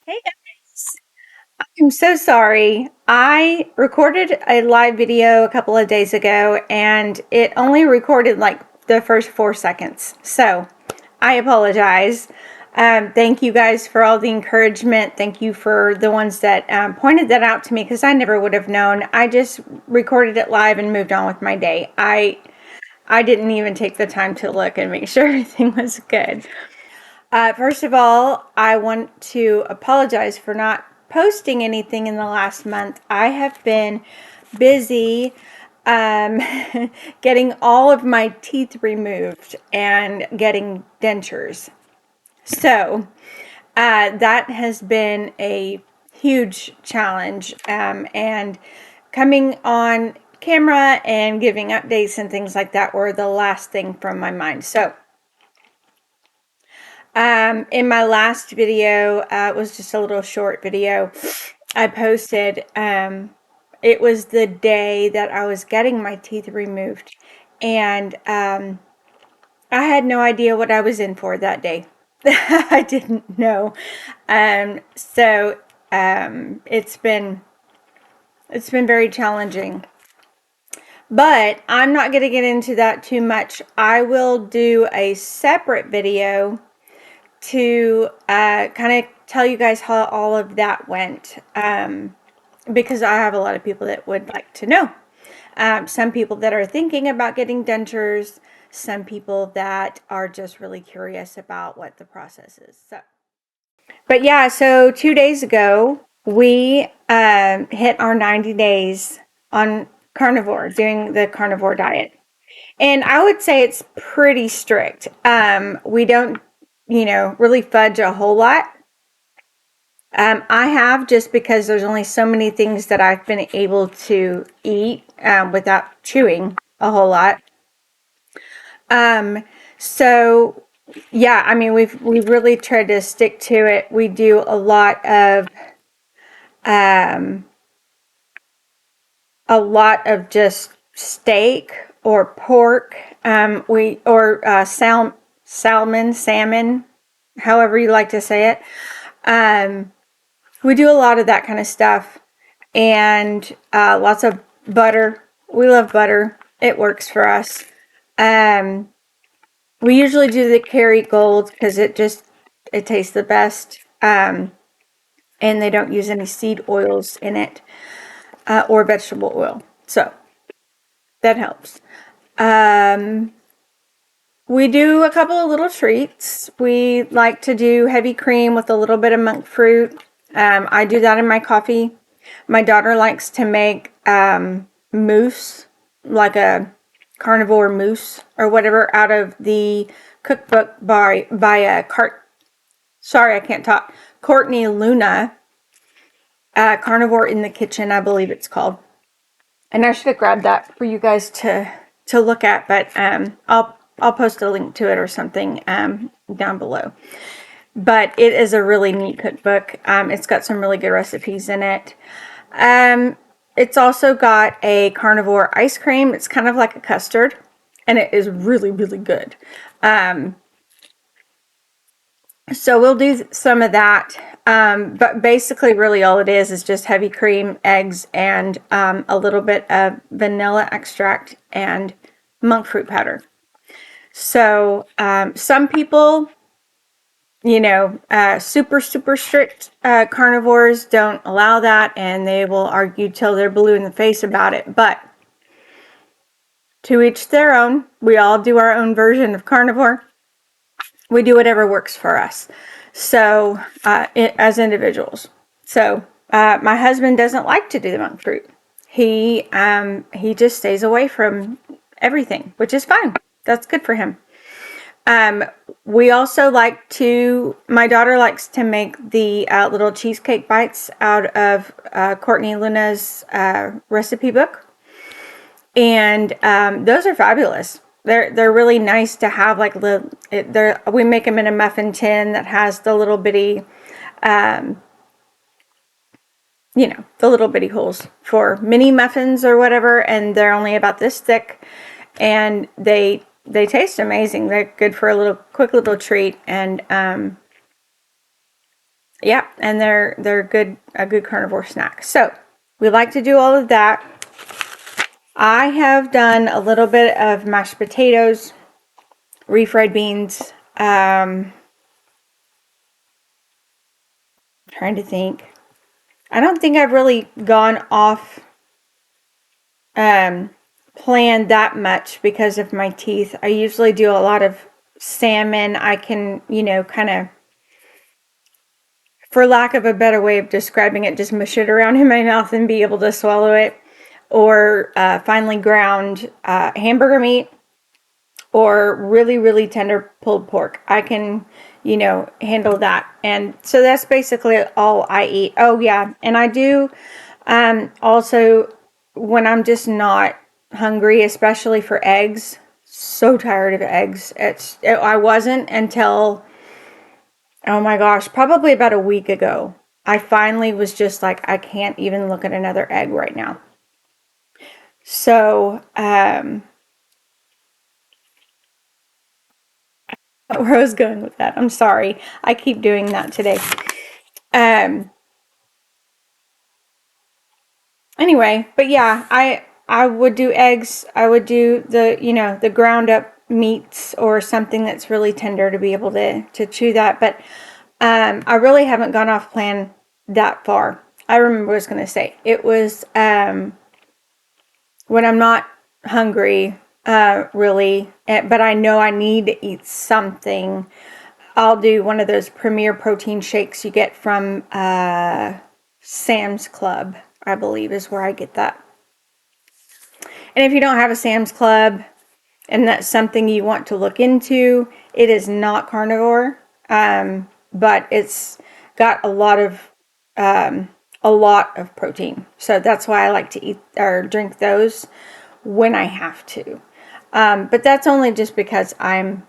Hey guys, I'm so sorry. I recorded a live video a couple of days ago and it only recorded like the first 4 seconds. So I apologize. Thank you guys for all the encouragement. Thank you for the ones that pointed that out to me because I never would have known. I just recorded it live and moved on with my day. I didn't even take the time to look and make sure everything was good. First of all, I want to apologize for not posting anything in the last month. I have been busy um, getting all of my teeth removed and getting dentures. So that has been a huge challenge. And coming on camera and giving updates and things like that were the last thing from my mind. So in my last video, it was just a little short video I posted. It was the day that I was getting my teeth removed, and I had no idea what I was in for that day. I didn't know. So it's been very challenging. But I'm not going to get into that too much. I will do a separate video to kind of tell you guys how all of that went, because I have a lot of people that would like to know. Some people that are thinking about getting dentures, some people that are just really curious about what the process is. But yeah, so 2 days ago, we hit our 90 days on carnivore, doing the carnivore diet. And I would say it's pretty strict. We don't, really fudge a whole lot. I have, just because there's only so many things that I've been able to eat without chewing a whole lot. So yeah, I mean we've really tried to stick to it. We do um, a lot of just steak or pork. We or salmon, however you like to say it. We do a lot of that kind of stuff, and lots of butter. We love butter. It works for us. Um, we usually do the Kerrygold because it tastes the best, and they don't use any seed oils in it, or vegetable oil, so that helps. Um, we do a couple of little treats. We like to do heavy cream with a little bit of monk fruit. I do that in my coffee. My daughter likes to make mousse, like a carnivore mousse or whatever, out of the cookbook by a sorry, I can't talk. Courtney Luna, Carnivore in the Kitchen, I believe it's called. And I should have grabbed that for you guys to look at, but I'll post a link to it or something down below. But it is a really neat cookbook. It's got some really good recipes in it. It's also got a carnivore ice cream. It's kind of like a custard, and it is really, really good. So we'll do some of that. But basically, really all it is just heavy cream, eggs, and a little bit of vanilla extract and monk fruit powder. So some people, super, super strict carnivores don't allow that, and they will argue till they're blue in the face about it. But to each their own. We all do our own version of carnivore. We do whatever works for us. So, as individuals. So, my husband doesn't like to do the monk fruit. He just stays away from everything, which is fine. That's good for him. We also my daughter likes to make the little cheesecake bites out of Courtney Luna's recipe book. And those are fabulous. They're really nice to have. We make them in a muffin tin that has the little bitty, the little bitty holes for mini muffins or whatever, and they're only about this thick, and they taste amazing. They're good for a quick little treat, and Yeah, and they're good, a good carnivore snack. So we like to do all of that. I have done a little bit of mashed potatoes, refried beans. Trying to think. I don't think I've really gone off plan that much because of my teeth. I usually do a lot of salmon. I can, kind of, for lack of a better way of describing it, just mush it around in my mouth and be able to swallow it. Or finely ground hamburger meat, or really, really tender pulled pork. I can, handle that. And so that's basically all I eat. Oh, yeah. And I do also, when I'm just not hungry, especially for eggs, so tired of eggs. I wasn't until, oh my gosh, probably about a week ago. I finally was just like, I can't even look at another egg right now. So, where I was going with that. I'm sorry. I keep doing that today. Um anyway, but yeah, I would do eggs. I would do the ground up meats or something that's really tender to be able to chew that, but I really haven't gone off plan that far. I remember what I was going to say. It was when I'm not hungry really, but I know I need to eat something. I'll do one of those Premier protein shakes you get from Sam's Club, I believe is where I get that. And if you don't have a Sam's Club and that's something you want to look into, it is not carnivore, but it's got a lot of protein. So that's why I like to eat or drink those when I have to. But that's only just because I'm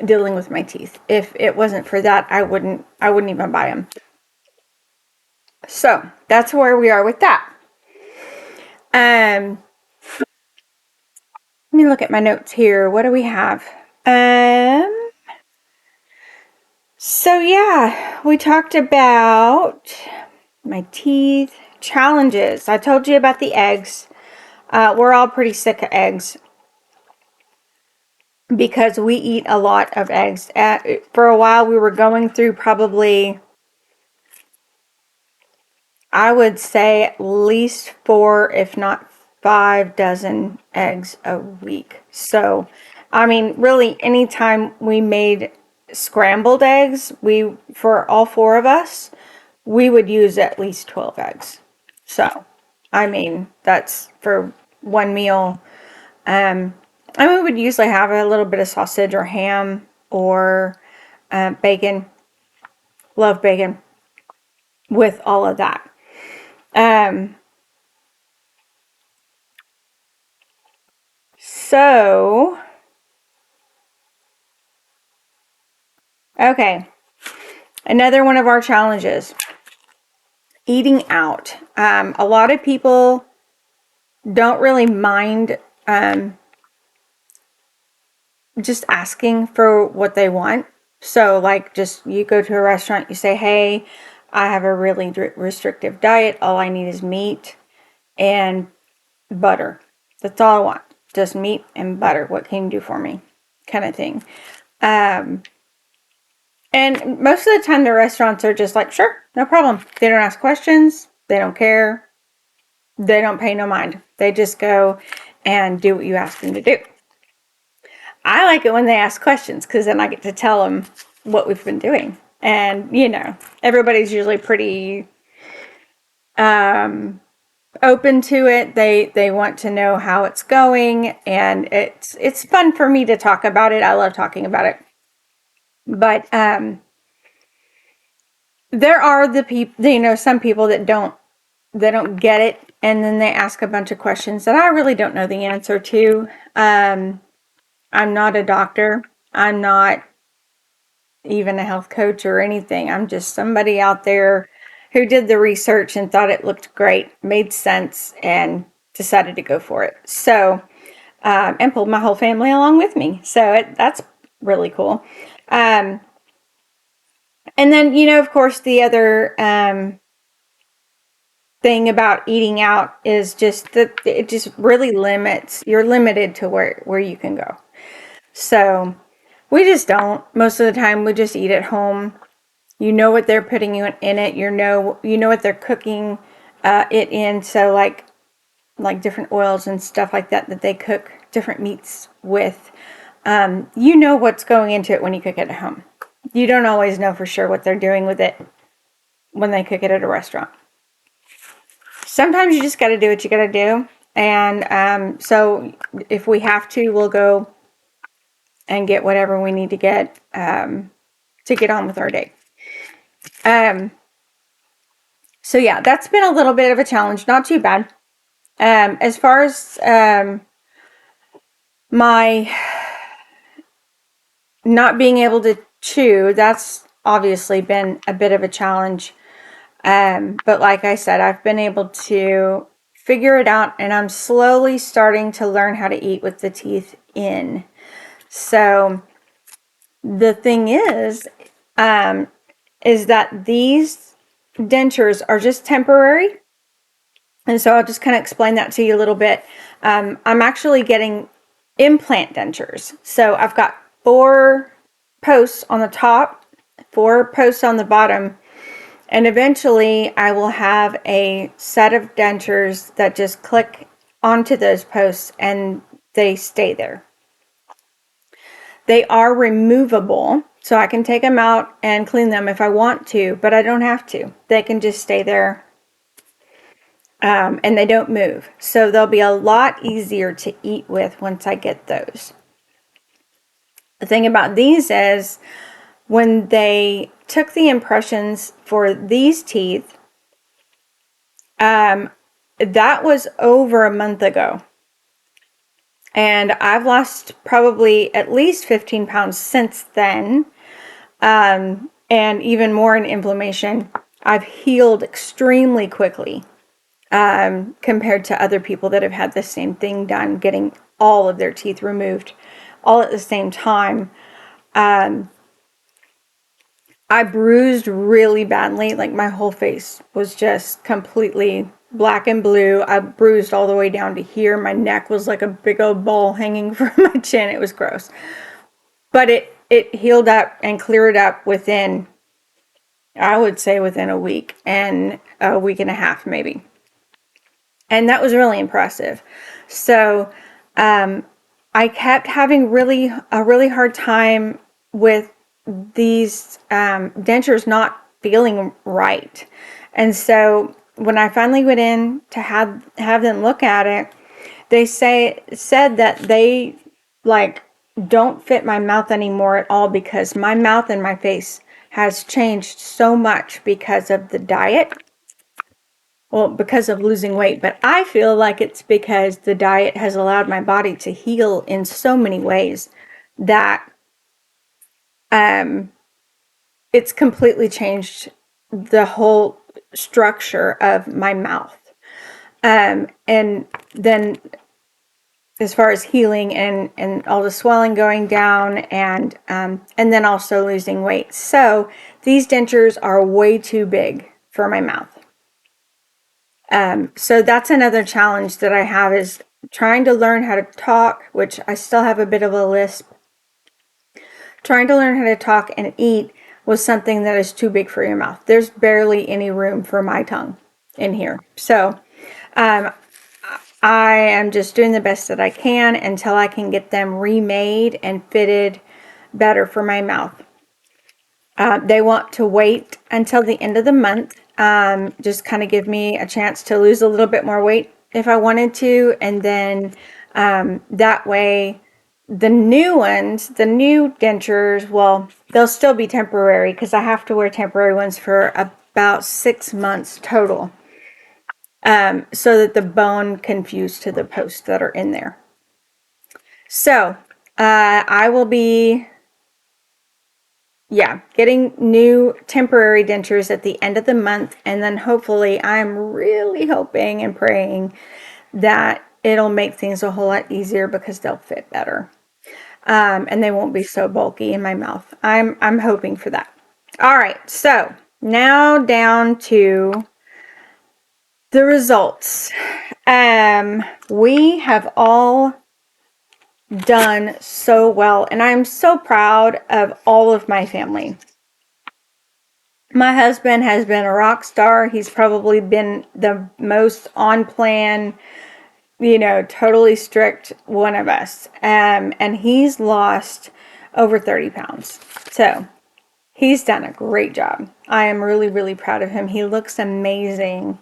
dealing with my teeth. If it wasn't for that, I wouldn't even buy them. So that's where we are with that. Let me look at my notes here. What do we have? So yeah, we talked about my teeth, challenges. I told you about the eggs. We're all pretty sick of eggs because we eat a lot of eggs. For a while, we were going through probably, I would say, at least 4, if not 5 dozen eggs a week. So, I mean, really, anytime we made scrambled eggs, for all 4 of us, we would use at least 12 eggs. So, I mean, that's for one meal. And we would usually have a little bit of sausage or ham or bacon. Love bacon with all of that. Um, so, okay. Another one of our challenges, eating out. A lot of people don't really mind just asking for what they want. So, like, just you go to a restaurant, you say, hey, I have a really restrictive diet. All I need is meat and butter. That's all I want. Just meat and butter. What can you do for me? Kind of thing. And most of the time, the restaurants are just like, sure, no problem. They don't ask questions. They don't care. They don't pay no mind. They just go and do what you ask them to do. I like it when they ask questions because then I get to tell them what we've been doing. And, everybody's usually pretty open to it. They want to know how it's going, and it's fun for me to talk about it. I love talking about it. But there are the people, some people that don't get it, and then they ask a bunch of questions that I really don't know the answer to. I'm not a doctor. I'm not even a health coach or anything. I'm just somebody out there who did the research and thought it looked great, made sense, and decided to go for it. So, and pulled my whole family along with me. So that's really cool. And And then, of course, the other thing about eating out is just that it just really limits, you're limited to where you can go. So we just don't. Most of the time we just eat at home. You know what they're putting in it. You know what they're cooking it in. So like different oils and stuff like that they cook different meats with. You know what's going into it when you cook it at home. You don't always know for sure what they're doing with it when they cook it at a restaurant. Sometimes you just got to do what you got to do. And so if we have to, we'll go and get whatever we need to get on with our day. So yeah, that's been a little bit of a challenge. Not too bad. As far as my not being able to chew, that's obviously been a bit of a challenge. But like I said, I've been able to figure it out, and I'm slowly starting to learn how to eat with the teeth in. So the thing is that these dentures are just temporary. And so I'll just kind of explain that to you a little bit. I'm actually getting implant dentures. So I've got 4 posts on the top, 4 posts on the bottom, and eventually I will have a set of dentures that just click onto those posts and they stay there. They are removable, so I can take them out and clean them if I want to, but I don't have to. They can just stay there. And they don't move. So they'll be a lot easier to eat with once I get those. The thing about these is when they took the impressions for these teeth, that was over a month ago. And I've lost probably at least 15 pounds since then. And even more in inflammation. I've healed extremely quickly. Compared to other people that have had the same thing done, getting all of their teeth removed all at the same time. I bruised really badly, like my whole face was just completely black and blue. I bruised all the way down to here. My neck was like a big old ball hanging from my chin. It was gross. But it healed up and cleared up within, I would say within a week and a week and a half maybe. And that was really impressive. So I kept having a really hard time with these dentures not feeling right. And so when I finally went in to have them look at it, they said that they don't fit my mouth anymore at all because my mouth and my face has changed so much because of the diet. Well, because of losing weight, but I feel like it's because the diet has allowed my body to heal in so many ways that it's completely changed the whole structure of my mouth. And then as far as healing and all the swelling going down and then also losing weight. So these dentures are way too big for my mouth. So that's another challenge that I have is trying to learn how to talk, which I still have a bit of a lisp. Trying to learn how to talk and eat with something that is too big for your mouth. There's barely any room for my tongue in here. So I am just doing the best that I can until I can get them remade and fitted better for my mouth. They want to wait until the end of the month. Just kind of give me a chance to lose a little bit more weight if I wanted to. And then that way, the new ones, the new dentures, well, they'll still be temporary because I have to wear temporary ones for about 6 months total. So that the bone can fuse to the posts that are in there. So I will be getting new temporary dentures at the end of the month. And then hopefully, I'm really hoping and praying that it'll make things a whole lot easier because they'll fit better. And they won't be so bulky in my mouth. I'm hoping for that. All right, so now down to the results. We have all done so well, and I'm so proud of all of my family. My husband has been a rock star. He's probably been the most on plan, totally strict one of us. And he's lost over 30 pounds. So he's done a great job. I am really, really proud of him. He looks amazing.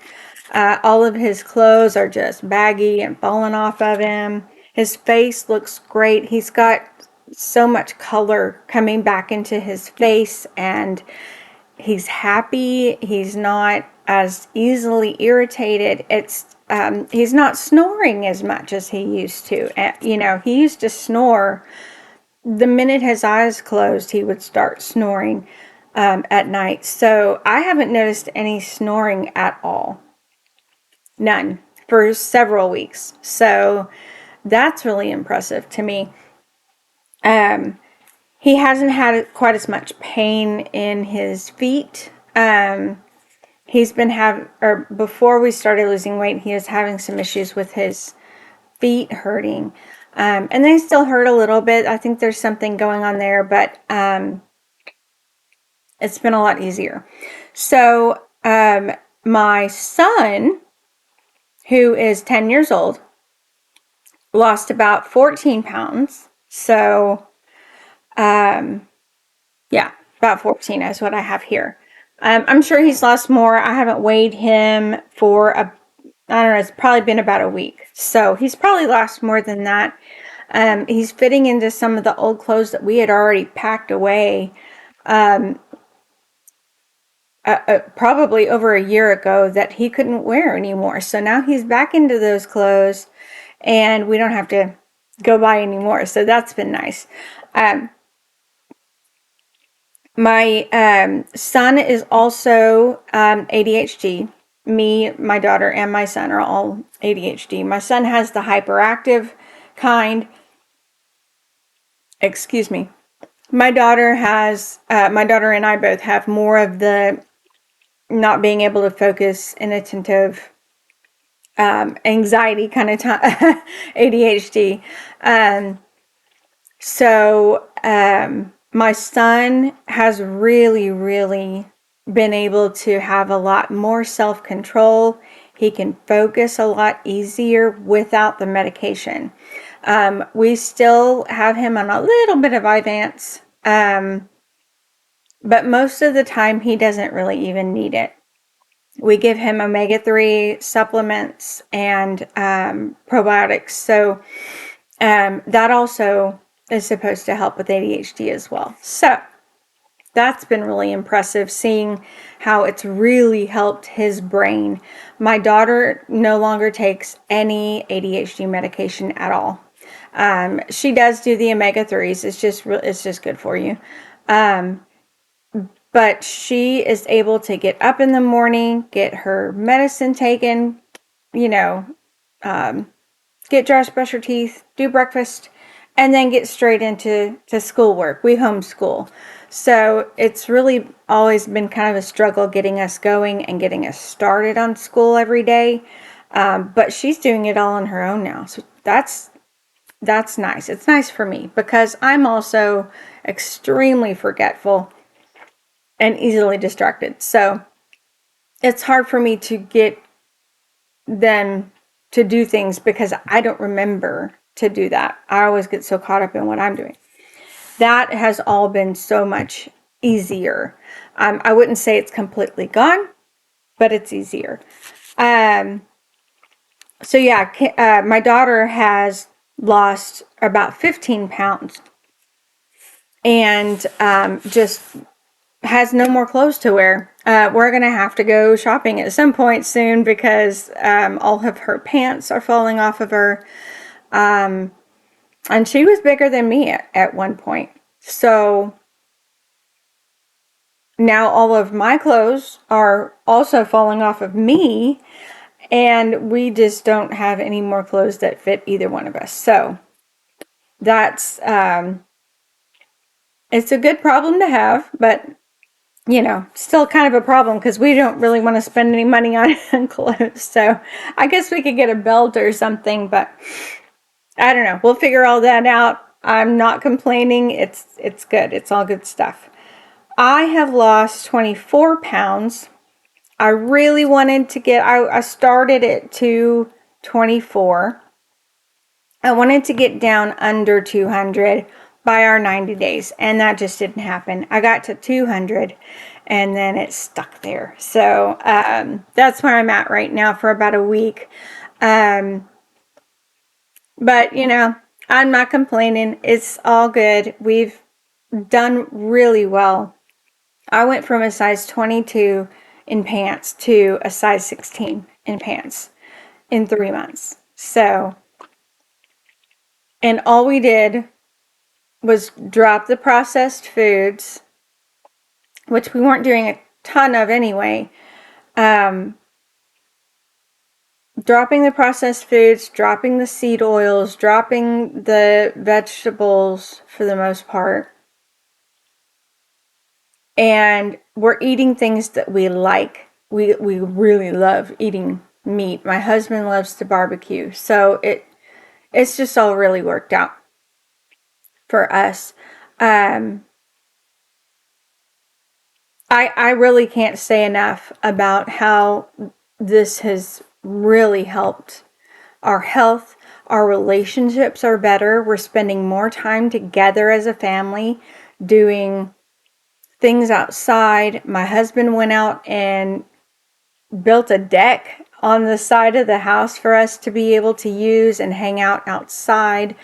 All of his clothes are just baggy and falling off of him. His face looks great. He's got so much color coming back into his face, and he's happy. He's not as easily irritated. He's not snoring as much as he used to. He used to snore the minute his eyes closed. He would start snoring at night. So I haven't noticed any snoring at all. None for several weeks. So that's really impressive to me. He hasn't had quite as much pain in his feet. He's been before we started losing weight, he was having some issues with his feet hurting. And they still hurt a little bit. I think there's something going on there, but it's been a lot easier. So my son, who is 10 years old, lost about 14 pounds. So, yeah, about 14 is what I have here. I'm sure he's lost more. I haven't weighed him for I don't know, it's probably been about a week. So he's probably lost more than that. He's fitting into some of the old clothes that we had already packed away probably over a year ago that he couldn't wear anymore. So now he's back into those clothes, and we don't have to go buy anymore. So that's been nice. My son is also ADHD. Me, my daughter, and my son are all ADHD. My son has the hyperactive kind. Excuse me. My daughter and I both have more of the not being able to focus, inattentive, anxiety kind of ADHD. So my son has really, really been able to have a lot more self-control. He can focus a lot easier without the medication. We still have him on a little bit of Vyvanse, but most of the time he doesn't really even need it. We give him omega-3 supplements and probiotics. So that also is supposed to help with ADHD as well. So that's been really impressive, seeing how it's really helped his brain. My daughter no longer takes any ADHD medication at all. She does do the omega-3s. It's just good for you. But she is able to get up in the morning, get her medicine taken, get dressed, brush her teeth, do breakfast, and then get straight into schoolwork. We homeschool. So it's really always been kind of a struggle getting us going and getting us started on school every day. But she's doing it all on her own now. So that's nice. It's nice for me because I'm also extremely forgetful and easily distracted. So it's hard for me to get them to do things because I don't remember to do that. I always get so caught up in what I'm doing. That has all been so much easier. I wouldn't say it's completely gone, but it's easier. So yeah, my daughter has lost about 15 pounds and just has no more clothes to wear. We're going to have to go shopping at some point soon because all of her pants are falling off of her. And she was bigger than me at one point. So now all of my clothes are also falling off of me, and we just don't have any more clothes that fit either one of us. So that's it's a good problem to have, but still kind of a problem because we don't really want to spend any money on clothes. So I guess we could get a belt or something, but I don't know. We'll figure all that out. I'm not complaining. It's good. It's all good stuff. I have lost 24 pounds. I really wanted to I started at 224. I wanted to get down under 200 by our 90 days, and that just didn't happen. I got to 200 and then it stuck there. So that's where I'm at right now for about a week. But I'm not complaining. It's all good. We've done really well. I went from a size 22 in pants to a size 16 in pants in 3 months. So, and all we did was drop the processed foods, which we weren't doing a ton of anyway. Dropping the processed foods, dropping the seed oils, dropping the vegetables for the most part. And we're eating things that we like. We really love eating meat. My husband loves to barbecue. So it's just all really worked out for us. I really can't say enough about how this has really helped our health. Our relationships are better. We're spending more time together as a family doing things outside. My husband went out and built a deck on the side of the house for us to be able to use and hang out outside.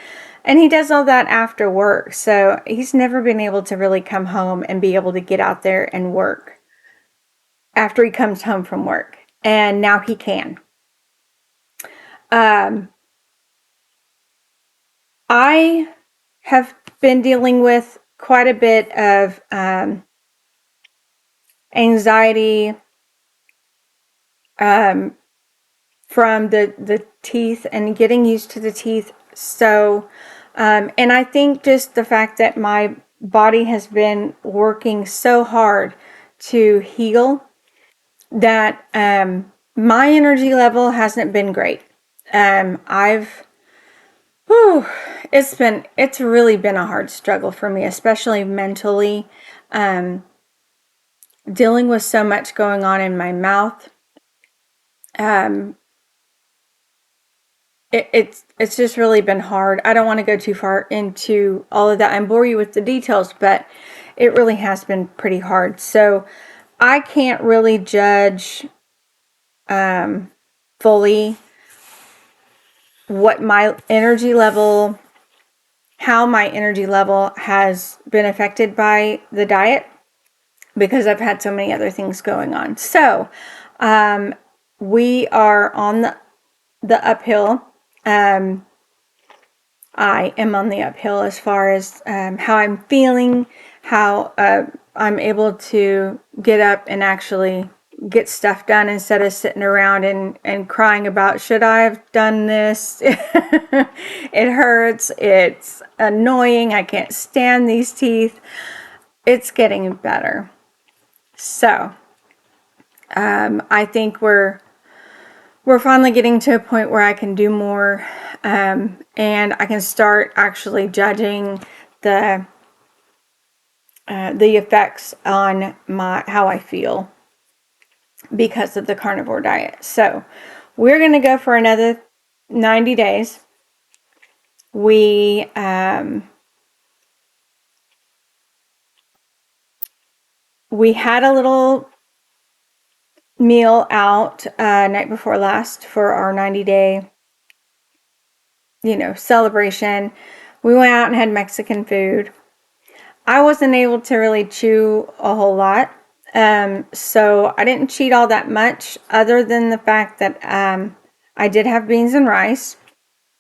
And he does all that after work. So he's never been able to really come home and be able to get out there and work after he comes home from work. And now he can. I have been dealing with quite a bit of anxiety from the teeth and getting used to the teeth. So, and I think just the fact that my body has been working so hard to heal that my energy level hasn't been great. It's really been a hard struggle for me, especially mentally, dealing with so much going on in my mouth. It's just really been hard. I don't want to go too far into all of that and bore you with the details, but it really has been pretty hard. So I can't really judge fully what my energy level, how my energy level has been affected by the diet because I've had so many other things going on. So we are on the uphill. I am on the uphill as far as how I'm feeling, how I'm able to get up and actually get stuff done instead of sitting around and crying about, should I have done this? It hurts. It's annoying. I can't stand these teeth. It's getting better. So I think we're finally getting to a point where I can do more, and I can start actually judging the effects on how I feel because of the carnivore diet. So we're going to go for another 90 days. We had a little meal out night before last for our 90-day celebration. We went out and had Mexican food. I wasn't able to really chew a whole lot, so I didn't cheat all that much, other than the fact that I did have beans and rice.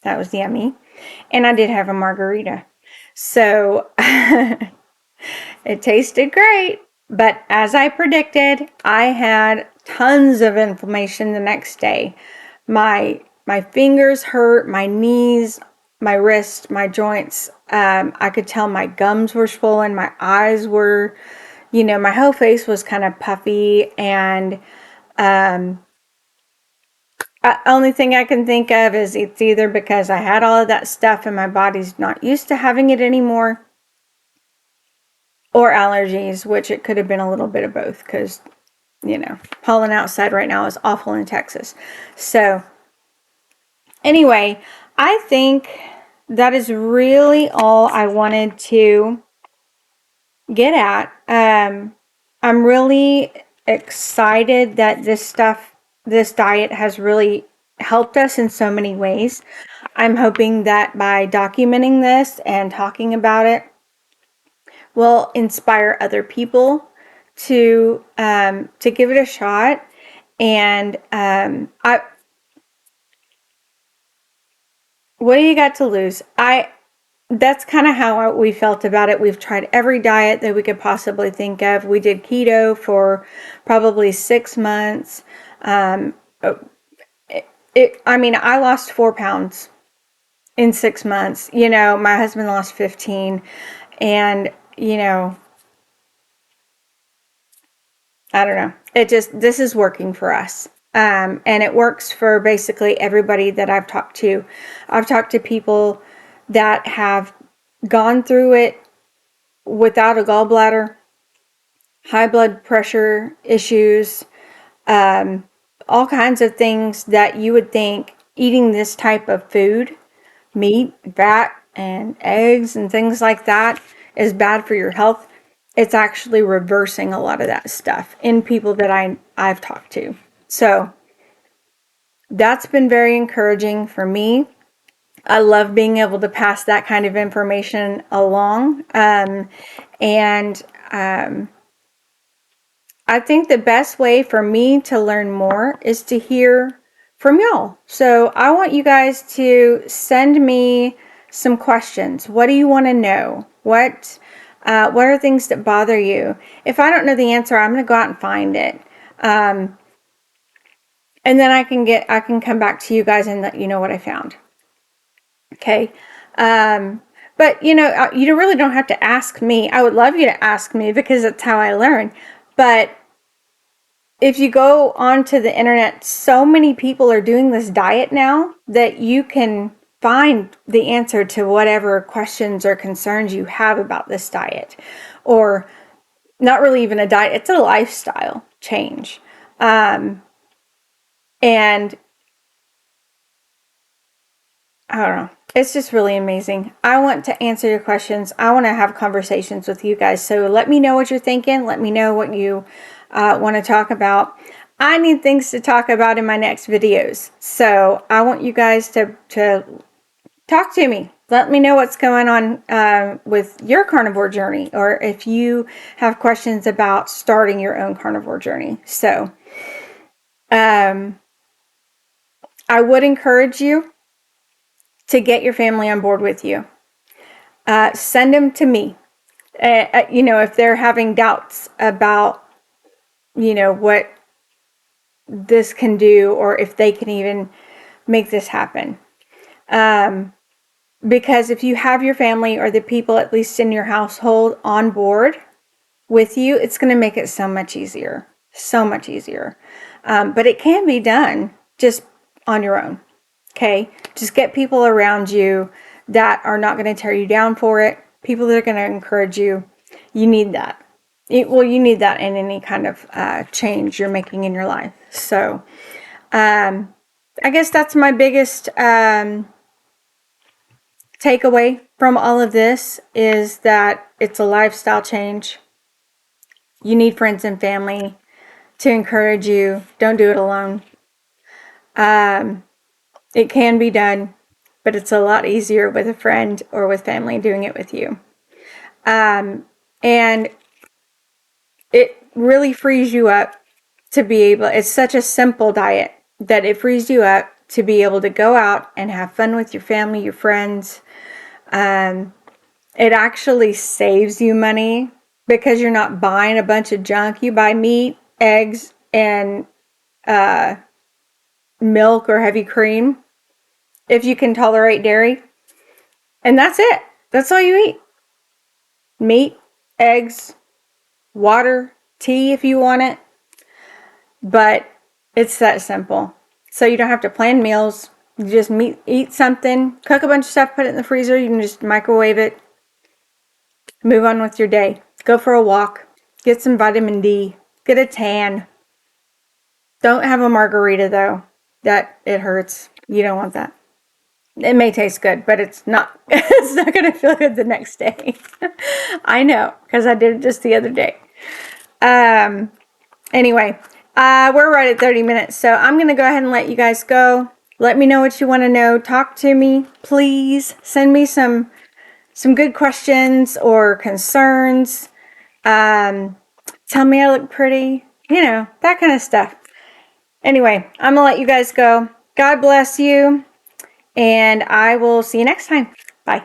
That was yummy. And I did have a margarita. So it tasted great. But as I predicted, I had tons of inflammation the next day. My fingers hurt, my knees, my wrist, my joints. I could tell my gums were swollen, my eyes were my whole face was kind of puffy, and only thing I can think of is it's either because I had all of that stuff and my body's not used to having it anymore, or allergies, which it could have been a little bit of both, because, pollen outside right now is awful in Texas. So, anyway, I think that is really all I wanted to get at. I'm really excited that this diet has really helped us in so many ways. I'm hoping that by documenting this and talking about it will inspire other people to give it a shot. And what do you got to lose? That's kind of how we felt about it. We've tried every diet that we could possibly think of. We did keto for probably 6 months. I lost 4 pounds in 6 months. My husband lost 15, and, I don't know. This is working for us. And it works for basically everybody that I've talked to. I've talked to people that have gone through it without a gallbladder, high blood pressure issues, all kinds of things that you would think eating this type of food, meat, fat, and eggs and things like that, is bad for your health. It's actually reversing a lot of that stuff in people that I've talked to. So that's been very encouraging for me. I love being able to pass that kind of information along. And I think the best way for me to learn more is to hear from y'all. So I want you guys to send me some questions. What do you want to know? What are things that bother you? If I don't know the answer, I'm going to go out and find it. And then I can come back to you guys and let you know what I found. Okay. But you really don't have to ask me. I would love you to ask me, because that's how I learn. But if you go onto the internet, so many people are doing this diet now that you can find the answer to whatever questions or concerns you have about this diet. Or not really even a diet, it's a lifestyle change. And I don't know. It's just really amazing. I want to answer your questions. I want to have conversations with you guys. So let me know what you're thinking. Let me know what you want to talk about. I need things to talk about in my next videos. So I want you guys to talk to me. Let me know what's going on with your carnivore journey, or if you have questions about starting your own carnivore journey. So I would encourage you to get your family on board with you. Send them to me. If they're having doubts about, what this can do, or if they can even make this happen. Because if you have your family or the people, at least in your household, on board with you, it's going to make it so much easier. So much easier. But it can be done just on your own. Okay? Just get people around you that are not going to tear you down for it. People that are going to encourage you. You need that. You need that in any kind of change you're making in your life. So, I guess that's my biggest takeaway from all of this, is that it's a lifestyle change. You need friends and family to encourage you. Don't do it alone. It can be done, but it's a lot easier with a friend or with family doing it with you. And it really frees you up to be able, it's such a simple diet that it frees you up to be able to go out and have fun with your family, your friends. It actually saves you money because you're not buying a bunch of junk. You buy meat, eggs, and milk or heavy cream, if you can tolerate dairy. And that's it. That's all you eat. Meat, eggs, water, tea if you want it. But it's that simple. So you don't have to plan meals. You just eat something, cook a bunch of stuff, put it in the freezer. You can just microwave it. Move on with your day. Go for a walk. Get some vitamin D. Get a tan. Don't have a margarita though. It hurts. You don't want that. It may taste good, but it's not. It's not going to feel good the next day. I know, because I did it just the other day. Anyway, we're right at 30 minutes, so I'm going to go ahead and let you guys go. Let me know what you want to know. Talk to me, please. Send me some good questions or concerns. Tell me I look pretty. That kind of stuff. Anyway, I'm going to let you guys go. God bless you, and I will see you next time. Bye.